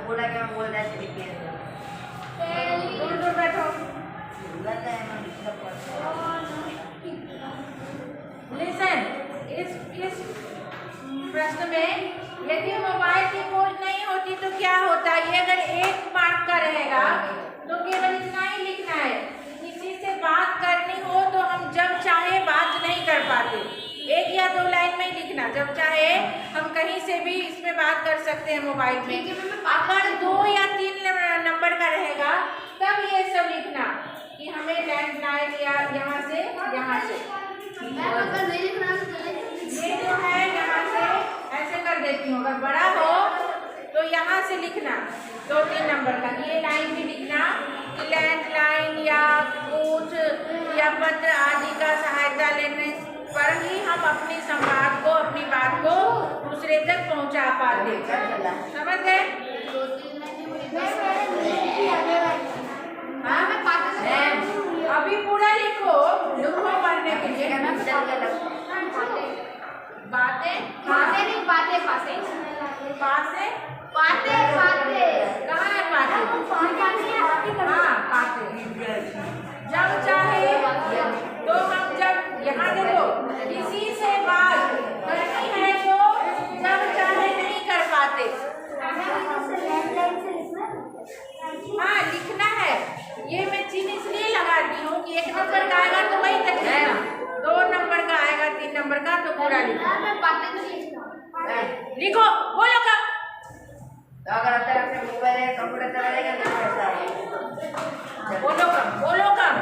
बोला क्या बोल रहा है दूर दूर बैठो। लिसन, इस प्रश्न में यदि मोबाइल की खोज नहीं होती तो क्या होता है? ये अगर 1 मार्क का रहेगा तो केवल इतना ही लिखना है। किसी से बात करनी हो तो हम जब चाहे बात नहीं कर पाते। 1 या 2 लाइन में ही लिखना। जब चाहे हम कहीं से भी इसमें बात कर सकते हैं मोबाइल में। अगर 2 या 3 नंबर का रहेगा तब ये सब लिखना कि हमें लैंडलाइन या यहाँ से ये जो है यहाँ से ऐसे कर देती हूँ। अगर बड़ा हो तो यहाँ से लिखना 2-3 नंबर का। ये लाइन भी लिखना कि लैंडलाइन या कुछ या पत्र आदि का सहायता लेने पर ही हम अपनी संवाद को, अपनी बात को दूसरे तक पहुँचा पाते। समझ गए? अभी पूरा लिखो पढ़ने के लिए। बातें नहीं, बातें पासे कहाँ है? पाते। हाँ, पाते। जब चाहे तो हम जब यहाँ देखो किसी से बात करनी है तो जब चाहे नहीं कर पाते। हाँ, लिखना है। ये मैं चिन्ह इसलिए लगाती हूँ कि 1 नंबर का आएगा तो वही तक लिखना, 2 नंबर का आएगा, 3 नंबर का तो पूरा लिखो। लिखो, बोलो कब? अगर अपने मोबाइल है कंप्यूटर चलाएगा नहीं ऐसा है। बोलो कब?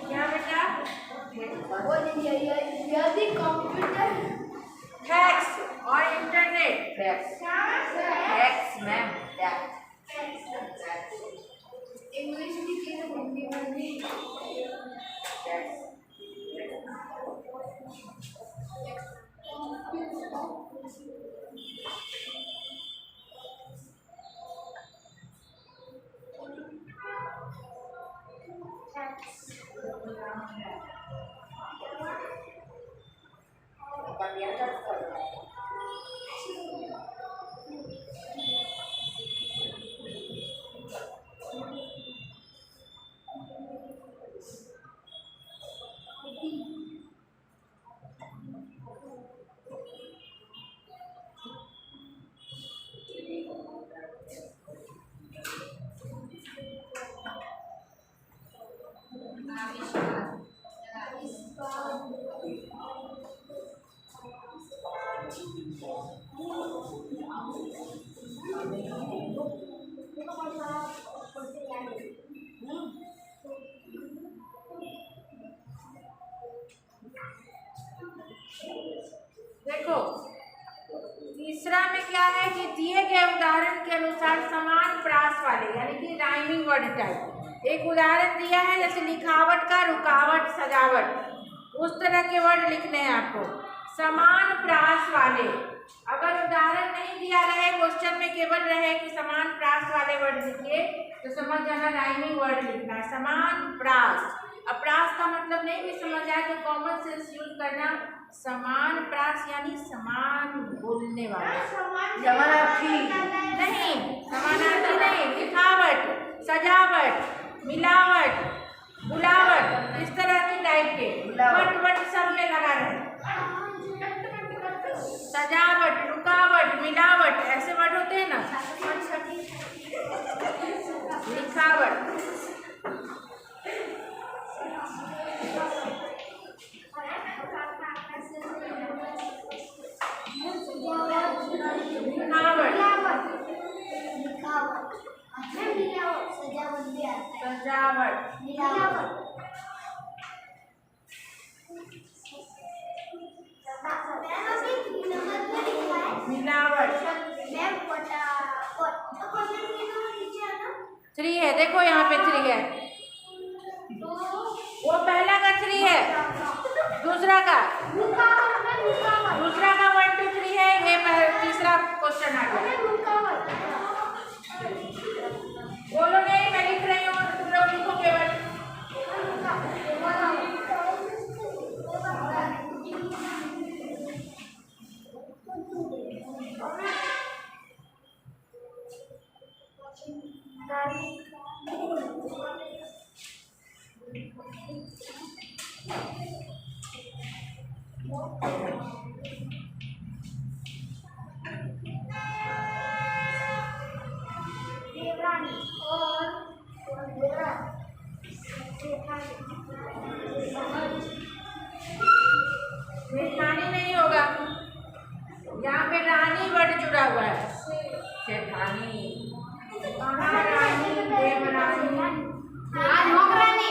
क्या बेटा? यदि कंप्यूटर फैक्स और इंटरनेट। फैक्स मैम, इंग्लिश की चीज हिंदी में भी देखो तीसरा में क्या है कि दिए गए उदाहरण के अनुसार समान प्रास वाले यानी कि राइमिंग वर्ड टाइप एक उदाहरण दिया है, जैसे लिखावट का रुकावट, सजावट, उस तरह के वर्ड लिखने हैं आपको। समान प्रास वाले, अगर उदाहरण नहीं दिया रहे, क्वेश्चन में केवल रहे कि समान प्रास वाले वर्ड लिखिए तो समझ जाना राइमिंग वर्ड लिखना है। समान प्रास, अब प्रास का मतलब नहीं भी समझ आए तो कॉमन सेंस यूज करना। समान प्रास यानी समान बोलने वाला, समानार्थी नहीं, समानार्थी नहीं, लिखावट, सजावट, मिलावट, बुलावट, इस तरह की टाइप के वट वट सब में लगा रहे। सजावट, रुकावट, मिलावट ऐसे वर्ड होते हैं ना। लिखावट, सजावट, मिलावट। 3 है, देखो यहाँ पे 3 है, वो पहला का 3 है, दूसरा का 1 2 3 है, ये तीसरा क्वेश्चन आ गया। बोलो नहीं, मैं लिख रही हूँ, तुम लोग लिखो केवल। जेठानी नहीं होगा, यहाँ पे रानी वर्ड जुड़ा हुआ है। जेठानी, महारानी, देवरानी, नौकरानी,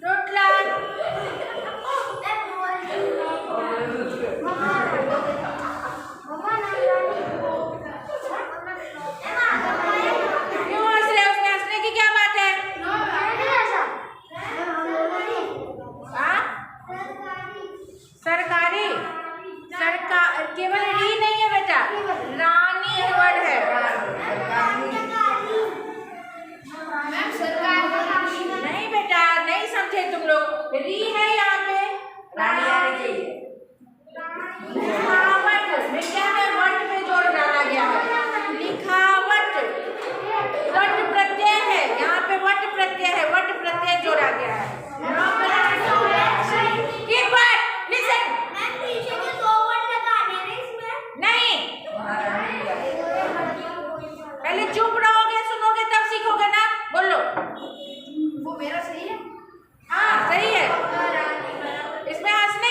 टोटला, क्यों हंस रहे? उसमें हंसने की क्या बात है? हाँ? सरकारी, सरकार केवल री नहीं है बेटा, रानी वर्ड है। नहीं बेटा, नहीं समझे तुम लोग, री है यहाँ पे, रानी आनी चाहिए। लिखावट में क्या है? वट पे जोर डाला गया है। लिखावट वट प्रत्यय है, यहाँ पे वट प्रत्यय है, वट प्रत्यय जोड़ा गया है। Keep quiet, listen. नहीं, पहले चुप रहोगे, सुनोगे तब सीखोगे ना। बोलो, वो मेरा सही है। हाँ सही है, इसमें हंसने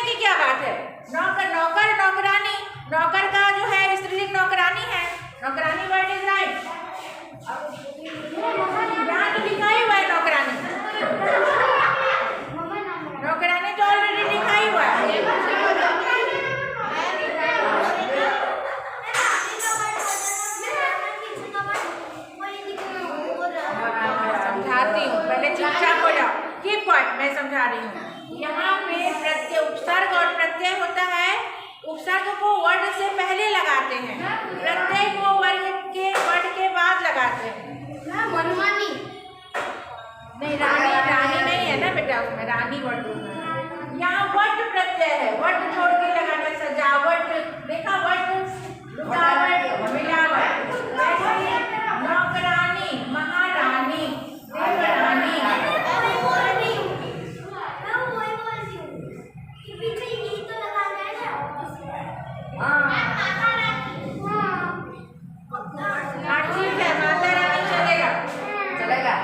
समझा रही हूँ। यहाँ पे प्रत्यय उपसर्ग और प्रत्यय होता है। उपसर्ग को वर्ड से पहले लगाते हैं, प्रत्यय को वर्ड के बाद लगाते हैं। मनमानी नहीं, रानी रानी नहीं है ना बेटा, उसमें रानी वर्ड यहाँ वट प्रत्यय है, वट जोड़ के लगाना। सजावट, देखा, वट रुकावट, मिलावट। नौकरानी, महारानी, देवरानी। ठीक है, माता रानी चलेगा, चलेगा।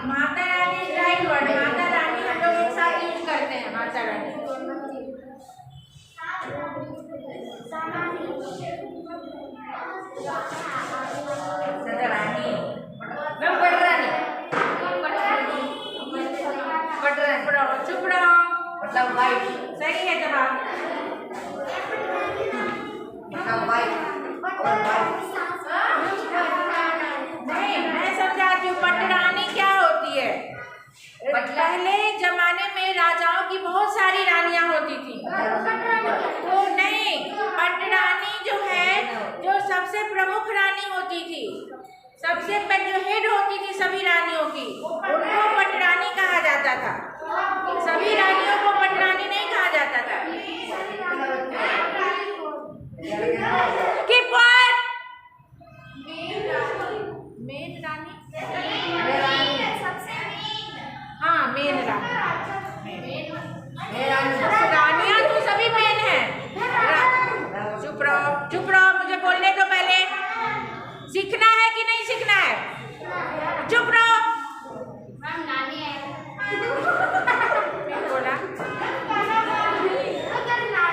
Mata Rani right word. माता रानी हम लोग एक साथ यूज करते हैं, माता रानी। सदरानी, मैं पटरानी, पटरानी, चुप रहो, मतलब वाइट, सही है जवाब। मतलब वाइट और वाइट। नहीं, मैं समझाती हूँ पटरानी क्या होती है। पहले जमाने में राजाओं की बहुत सारी रानियां होती थी, तो नहीं, पटरानी जो है, जो सबसे प्रमुख रानी होती थी, सबसे जो हेड होती थी सभी रानियों की, उनको पटरानी कहा जाता था। सभी रानियों को पटरानी नहीं कहा जाता था। Keep quiet. मेन रानी, हाँ मेन रानी। रानियां तो सभी मेन है। चुप रहो, चुप रहो, मुझे बोलने दो पहले। सीखना है कि नहीं सीखना है? चुप रहो। बोला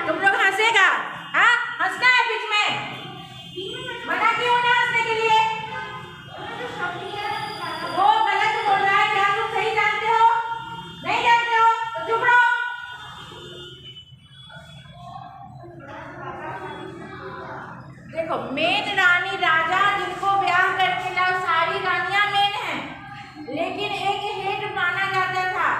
तुम लोग हंसेगा? हाँ, हंसना है बीच में, मना क्यों ना हंसने के लिए? वो गलत बोल रहा है, क्या तुम सही जानते हो? नहीं जानते हो तो चुप रहो। देखो, मेन रानी, राजा जिनको ब्याह करके लाओ, सारी रानियां मेन हैं, लेकिन एक हेड माना जाता था।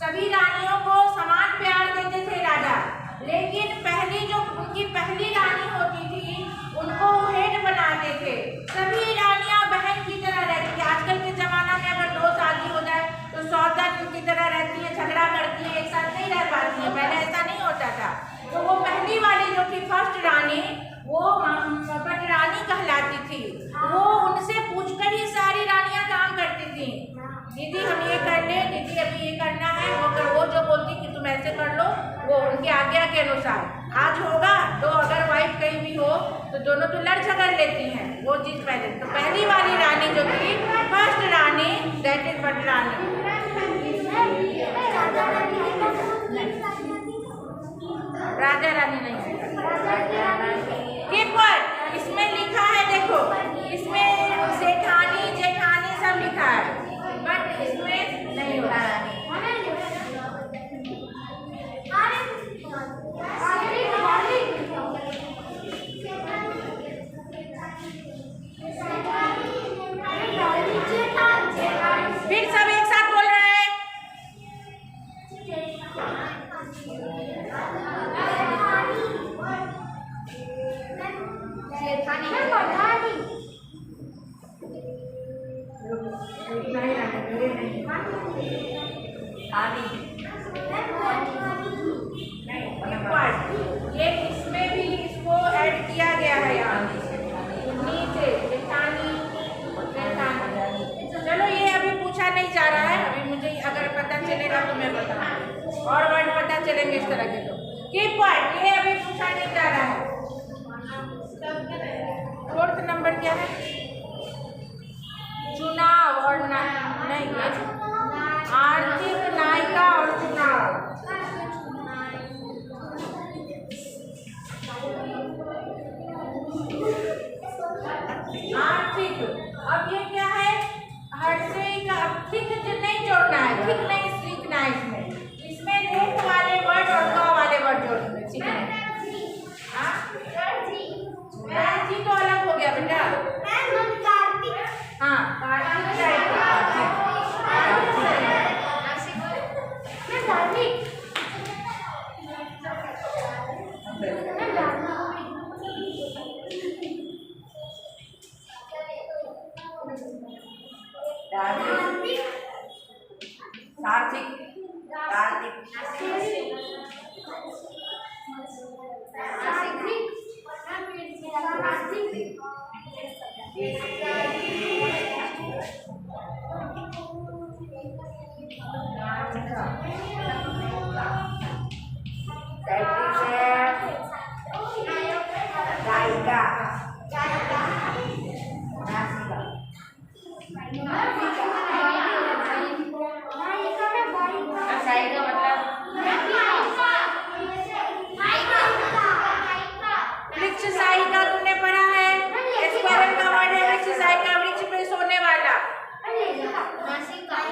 सभी रानियों को समान प्यार देते थे राजा, लेकिन पहली जो उनकी पहली रानी होती थी, उनको हेड बनाते थे। सभी रानियां बहन की तरह रहती थी। आजकल के जमाना में अगर 2 शादी हो जाए तो सौतन की तरह रहती है, झगड़ा करती है, एक साथ नहीं रह पाती है। पहले ऐसा नहीं होता था। तो वो पहली वाली जो थी फर्स्ट रानी, वो पटरानी कहलाती थी। वो उनसे पूछकर ही सारी रानियां काम करती थी। दीदी हम ये कर ले, दीदी अभी ये करना है, वो जो बोलती कि तुम ऐसे कर लो, वो उनकी आज्ञा के अनुसार। आज होगा तो अगर वाइफ कहीं भी हो तो दोनों तो लड़ झगड़ लेती हैं, वो चीज़ पहले। तो पहली वाली रानी जो थी, first Rani, that is पटरानी। Raja Rani नहीं है। इसमें लिखा है, देखो, इसमें सेठानी, जेठानी सब लिखा है, बट इसमें नहीं होता। फिर सब एक साथ बोल रहे हैं। ये इसमें भी इसको ऐड किया गया है यहाँ नीचे, जेठानी। चलो, ये अभी पूछा नहीं जा रहा है, अभी मुझे अगर पता चलेगा तो मैं बताऊंगी, और वर्ड पता चलेंगे इस तरह के। तो कीप क्वाइट, ये अभी पूछा नहीं जा रहा है। 4th नंबर क्या है? चुनाव और नहीं, आर्थिक नायिका और चुनाव। आर्थिक, अब ये क्या है? हर्षे का थिक नहीं जोड़ना है, थिक नहीं सीखना है। इसमें रेख वाले वर्ड और क वाले वर्ड जोड़ने सीखना है। जी तो अलग हो गया बेटा। हाँ, कार्तिक वृक्ष साहिका तुमने पढ़ा है? स्क्वायरल का वर्ड है वृक्ष साहिका, वृक्ष पे सोने वाला।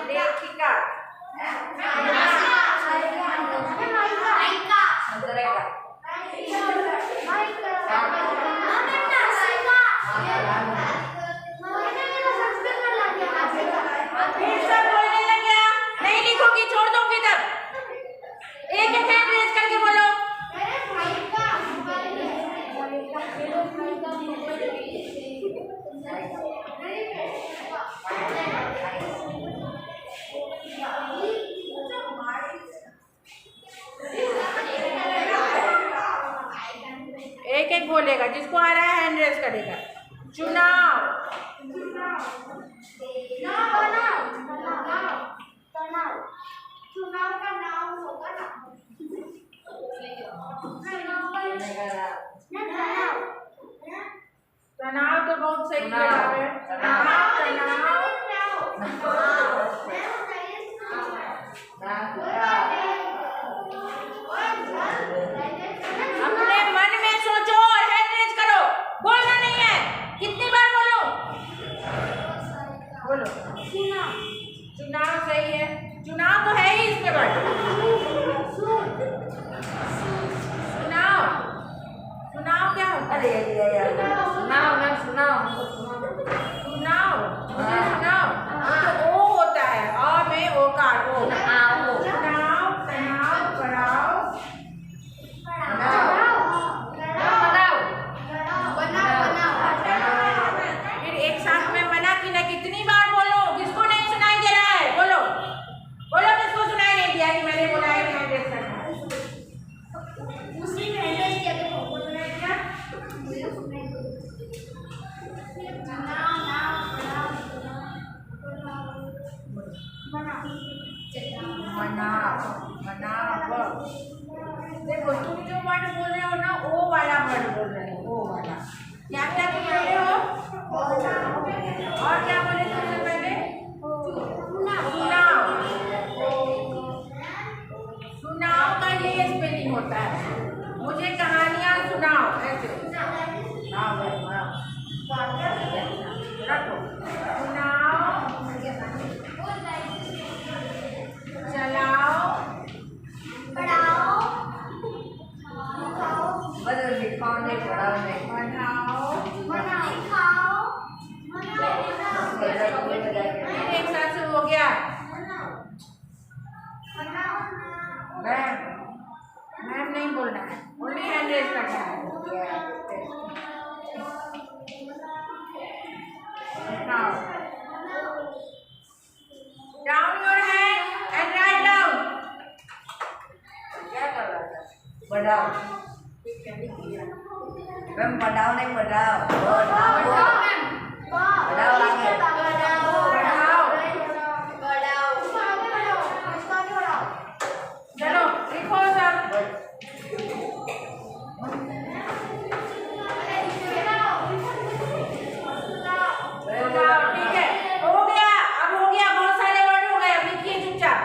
लेखिका। फिर सब बोलने लग गया, नहीं लिखोगी, छोड़ दूंगी तब। एक एक हैंड रेज करके बोलो। एक एक बोलेगा, जिसको आ रहा है हैंड रेज करेगा। चुनाव। चुनाव का नाम होगा ना। तनाव तो बहुत सही जवाब है। अपने मन में सोचो और हैंड रेज करो, बोलना नहीं है। कितनी बार बोलो? बोलो। चुनाव सही है, चुनाव तो है ही इसमें वर्ड। चुनाव, चुनाव क्या होता है? चुनाव, मुझे सुनाओ। तो ओ होता है, अ में ओकार, ओ। चुनाव, तनाव, पड़ाव, फिर एक साथ में मना की ना। कितनी बार बोलो? किसको नहीं सुनाई दे रहा है? बोलो बोलो, किसको सुनाई नहीं दिया कि मैंने बोला है नहीं देख सकता? देखो तुम जो वर्ड बोल रहे हो ना, ओ वाला वर्ड बोल रहे हो, ओ वाला। क्या क्या बोल रहे हो? और क्या बोले सबसे पहले? सुनाव। सुनाव का ये स्पेलिंग होता है, मुझे कहानियां सुनाओ, ऐसे। रखो। सुनाओ, चलाओ, एक साथ से हो गया। मैम नहीं बोलना है, ओनली हैंड रेज करना है। Down your hand and write down. क्या कर रहा था? बढ़ाओ। मैम बढ़ाओ नहीं, बढ़ाओ। बढ़ाओ आगे। चलो लिखो सब। ठीक है, हो गया, अब हो गया, बहुत सारे वर्ड हो गए, अब लिखिए चुपचाप।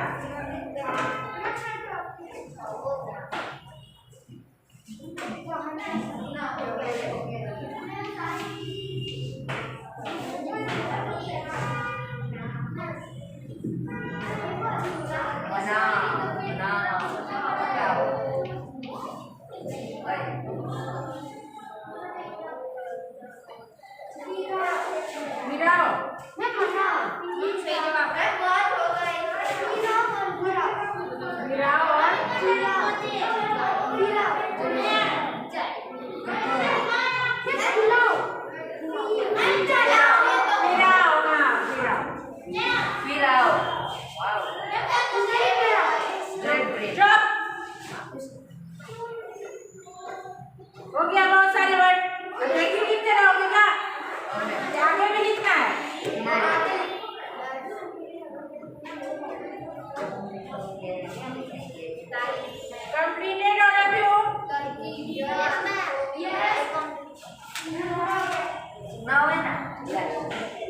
या